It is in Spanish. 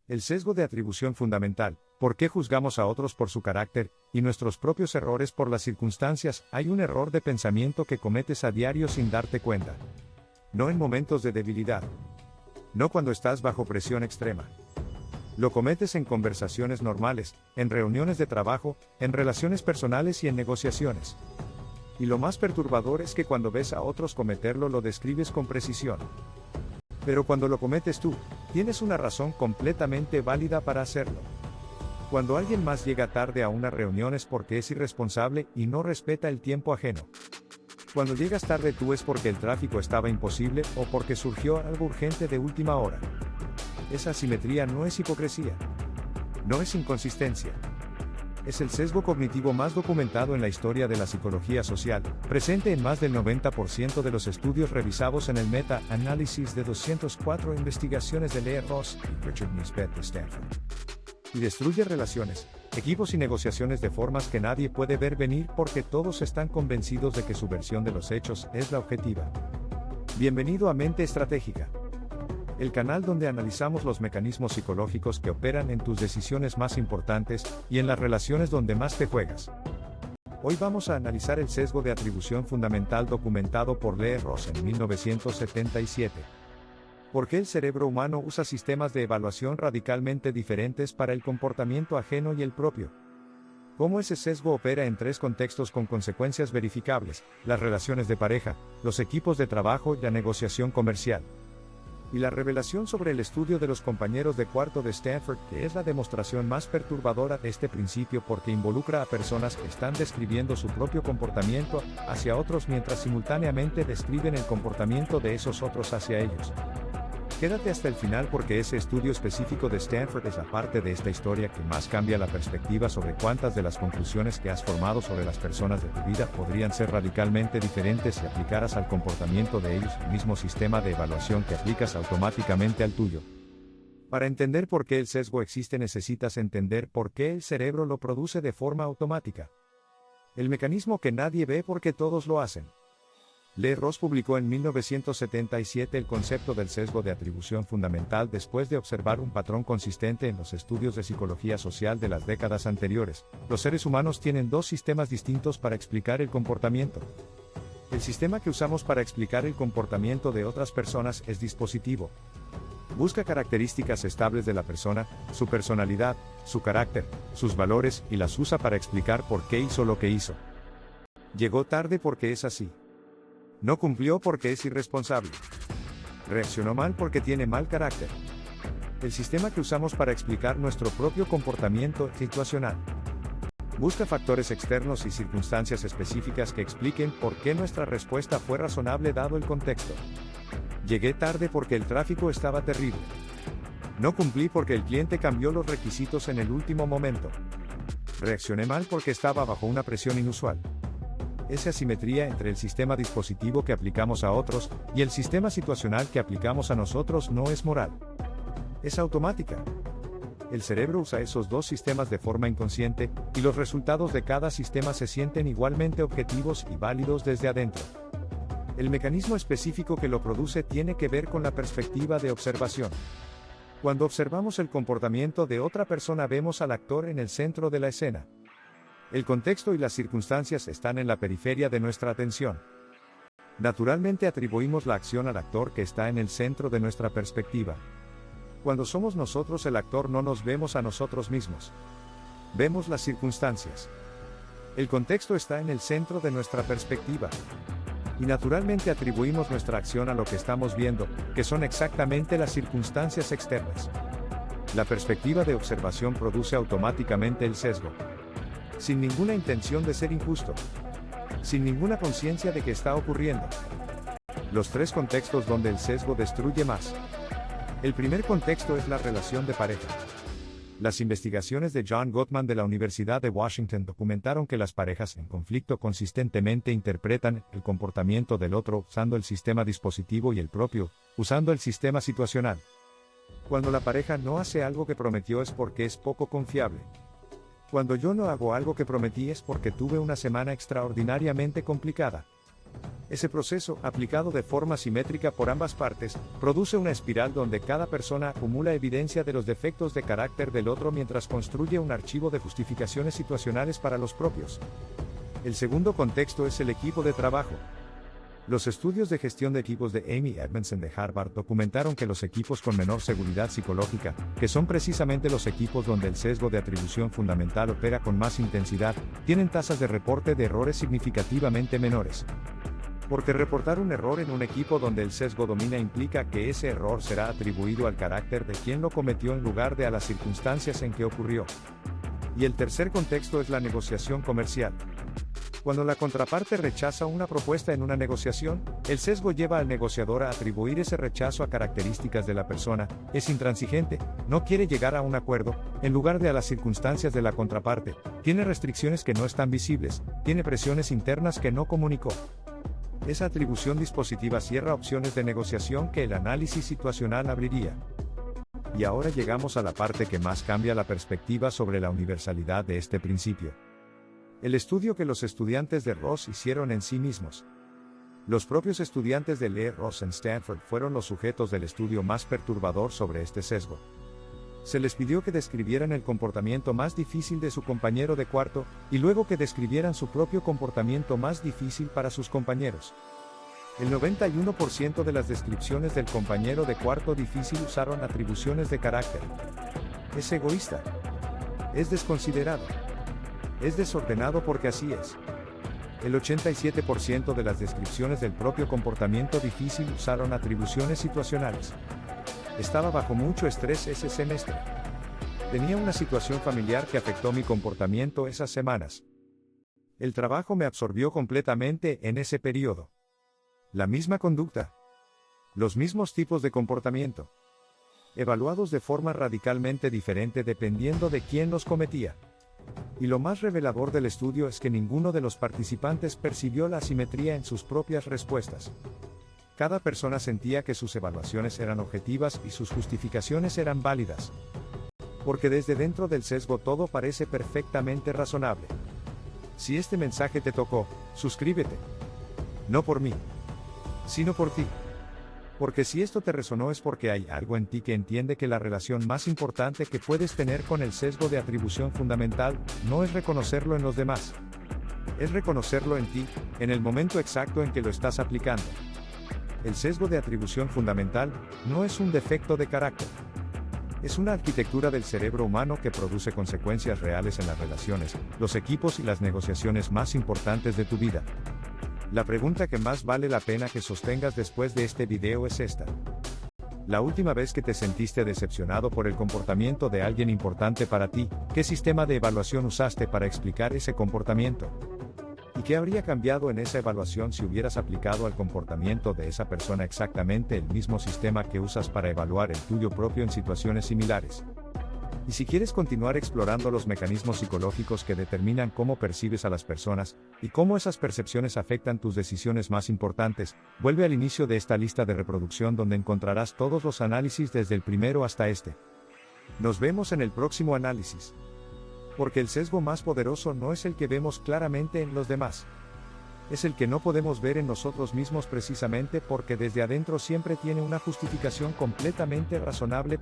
El sesgo de atribución fundamental. ¿Por qué juzgamos a otros por su carácter, y nuestros propios errores por las circunstancias? Hay un error de pensamiento que cometes a diario sin darte cuenta. No en momentos de debilidad. No cuando estás bajo presión extrema. Lo cometes en conversaciones normales, en reuniones de trabajo, en relaciones personales y en negociaciones. Y lo más perturbador es que cuando ves a otros cometerlo lo describes con precisión. Pero cuando lo cometes tú, tienes una razón completamente válida para hacerlo. Cuando alguien más llega tarde a una reunión es porque es irresponsable y no respeta el tiempo ajeno. Cuando llegas tarde tú es porque el tráfico estaba imposible o porque surgió algo urgente de última hora. Esa asimetría no es hipocresía. No es inconsistencia. Es el sesgo cognitivo más documentado en la historia de la psicología social, presente en más del 90% de los estudios revisados en el meta-análisis de 204 investigaciones de Lee Ross y Richard Nisbett de Stanford. Y destruye relaciones, equipos y negociaciones de formas que nadie puede ver venir porque todos están convencidos de que su versión de los hechos es la objetiva. Bienvenido a Mente Estratégica. El canal donde analizamos los mecanismos psicológicos que operan en tus decisiones más importantes y en las relaciones donde más te juegas. Hoy vamos a analizar el sesgo de atribución fundamental documentado por Lee Ross en 1977. ¿Por qué el cerebro humano usa sistemas de evaluación radicalmente diferentes para el comportamiento ajeno y el propio? ¿Cómo ese sesgo opera en tres contextos con consecuencias verificables: las relaciones de pareja, los equipos de trabajo y la negociación comercial? Y la revelación sobre el estudio de los compañeros de cuarto de Stanford, que es la demostración más perturbadora de este principio porque involucra a personas que están describiendo su propio comportamiento hacia otros mientras simultáneamente describen el comportamiento de esos otros hacia ellos. Quédate hasta el final porque ese estudio específico de Stanford es la parte de esta historia que más cambia la perspectiva sobre cuántas de las conclusiones que has formado sobre las personas de tu vida podrían ser radicalmente diferentes si aplicaras al comportamiento de ellos el mismo sistema de evaluación que aplicas automáticamente al tuyo. Para entender por qué el sesgo existe necesitas entender por qué el cerebro lo produce de forma automática. El mecanismo que nadie ve porque todos lo hacen. Lee Ross publicó en 1977 el concepto del sesgo de atribución fundamental después de observar un patrón consistente en los estudios de psicología social de las décadas anteriores. Los seres humanos tienen dos sistemas distintos para explicar el comportamiento. El sistema que usamos para explicar el comportamiento de otras personas es dispositivo. Busca características estables de la persona, su personalidad, su carácter, sus valores y las usa para explicar por qué hizo lo que hizo. Llegó tarde porque es así. No cumplió porque es irresponsable. Reaccionó mal porque tiene mal carácter. El sistema que usamos para explicar nuestro propio comportamiento es situacional. Busca factores externos y circunstancias específicas que expliquen por qué nuestra respuesta fue razonable dado el contexto. Llegué tarde porque el tráfico estaba terrible. No cumplí porque el cliente cambió los requisitos en el último momento. Reaccioné mal porque estaba bajo una presión inusual. Esa asimetría entre el sistema dispositivo que aplicamos a otros y el sistema situacional que aplicamos a nosotros no es moral. Es automática. El cerebro usa esos dos sistemas de forma inconsciente, y los resultados de cada sistema se sienten igualmente objetivos y válidos desde adentro. El mecanismo específico que lo produce tiene que ver con la perspectiva de observación. Cuando observamos el comportamiento de otra persona vemos al actor en el centro de la escena. El contexto y las circunstancias están en la periferia de nuestra atención. Naturalmente atribuimos la acción al actor que está en el centro de nuestra perspectiva. Cuando somos nosotros el actor no nos vemos a nosotros mismos. Vemos las circunstancias. El contexto está en el centro de nuestra perspectiva. Y naturalmente atribuimos nuestra acción a lo que estamos viendo, que son exactamente las circunstancias externas. La perspectiva de observación produce automáticamente el sesgo. Sin ninguna intención de ser injusto. Sin ninguna conciencia de que está ocurriendo. Los tres contextos donde el sesgo destruye más. El primer contexto es la relación de pareja. Las investigaciones de John Gottman de la Universidad de Washington documentaron que las parejas en conflicto consistentemente interpretan el comportamiento del otro usando el sistema dispositivo y el propio, usando el sistema situacional. Cuando la pareja no hace algo que prometió es porque es poco confiable. Cuando yo no hago algo que prometí es porque tuve una semana extraordinariamente complicada. Ese proceso, aplicado de forma simétrica por ambas partes, produce una espiral donde cada persona acumula evidencia de los defectos de carácter del otro mientras construye un archivo de justificaciones situacionales para los propios. El segundo contexto es el equipo de trabajo. Los estudios de gestión de equipos de Amy Edmondson de Harvard documentaron que los equipos con menor seguridad psicológica, que son precisamente los equipos donde el sesgo de atribución fundamental opera con más intensidad, tienen tasas de reporte de errores significativamente menores. Porque reportar un error en un equipo donde el sesgo domina implica que ese error será atribuido al carácter de quien lo cometió en lugar de a las circunstancias en que ocurrió. Y el tercer contexto es la negociación comercial. Cuando la contraparte rechaza una propuesta en una negociación, el sesgo lleva al negociador a atribuir ese rechazo a características de la persona, es intransigente, no quiere llegar a un acuerdo, en lugar de a las circunstancias de la contraparte, tiene restricciones que no están visibles, tiene presiones internas que no comunicó. Esa atribución dispositiva cierra opciones de negociación que el análisis situacional abriría. Y ahora llegamos a la parte que más cambia la perspectiva sobre la universalidad de este principio. El estudio que los estudiantes de Ross hicieron en sí mismos. Los propios estudiantes de Lee Ross en Stanford fueron los sujetos del estudio más perturbador sobre este sesgo. Se les pidió que describieran el comportamiento más difícil de su compañero de cuarto, y luego que describieran su propio comportamiento más difícil para sus compañeros. El 91% de las descripciones del compañero de cuarto difícil usaron atribuciones de carácter. Es egoísta. Es desconsiderado. Es desordenado porque así es. El 87% de las descripciones del propio comportamiento difícil usaron atribuciones situacionales. Estaba bajo mucho estrés ese semestre. Tenía una situación familiar que afectó mi comportamiento esas semanas. El trabajo me absorbió completamente en ese periodo. La misma conducta. Los mismos tipos de comportamiento. Evaluados de forma radicalmente diferente dependiendo de quién los cometía. Y lo más revelador del estudio es que ninguno de los participantes percibió la asimetría en sus propias respuestas. Cada persona sentía que sus evaluaciones eran objetivas y sus justificaciones eran válidas. Porque desde dentro del sesgo todo parece perfectamente razonable. Si este mensaje te tocó, suscríbete. No por mí, sino por ti. Porque si esto te resonó es porque hay algo en ti que entiende que la relación más importante que puedes tener con el sesgo de atribución fundamental, no es reconocerlo en los demás. Es reconocerlo en ti, en el momento exacto en que lo estás aplicando. El sesgo de atribución fundamental, no es un defecto de carácter. Es una arquitectura del cerebro humano que produce consecuencias reales en las relaciones, los equipos y las negociaciones más importantes de tu vida. La pregunta que más vale la pena que sostengas después de este video es esta. La última vez que te sentiste decepcionado por el comportamiento de alguien importante para ti, ¿qué sistema de evaluación usaste para explicar ese comportamiento? ¿Y qué habría cambiado en esa evaluación si hubieras aplicado al comportamiento de esa persona exactamente el mismo sistema que usas para evaluar el tuyo propio en situaciones similares? Y si quieres continuar explorando los mecanismos psicológicos que determinan cómo percibes a las personas, y cómo esas percepciones afectan tus decisiones más importantes, vuelve al inicio de esta lista de reproducción donde encontrarás todos los análisis desde el primero hasta este. Nos vemos en el próximo análisis. Porque el sesgo más poderoso no es el que vemos claramente en los demás. Es el que no podemos ver en nosotros mismos precisamente porque desde adentro siempre tiene una justificación completamente razonable.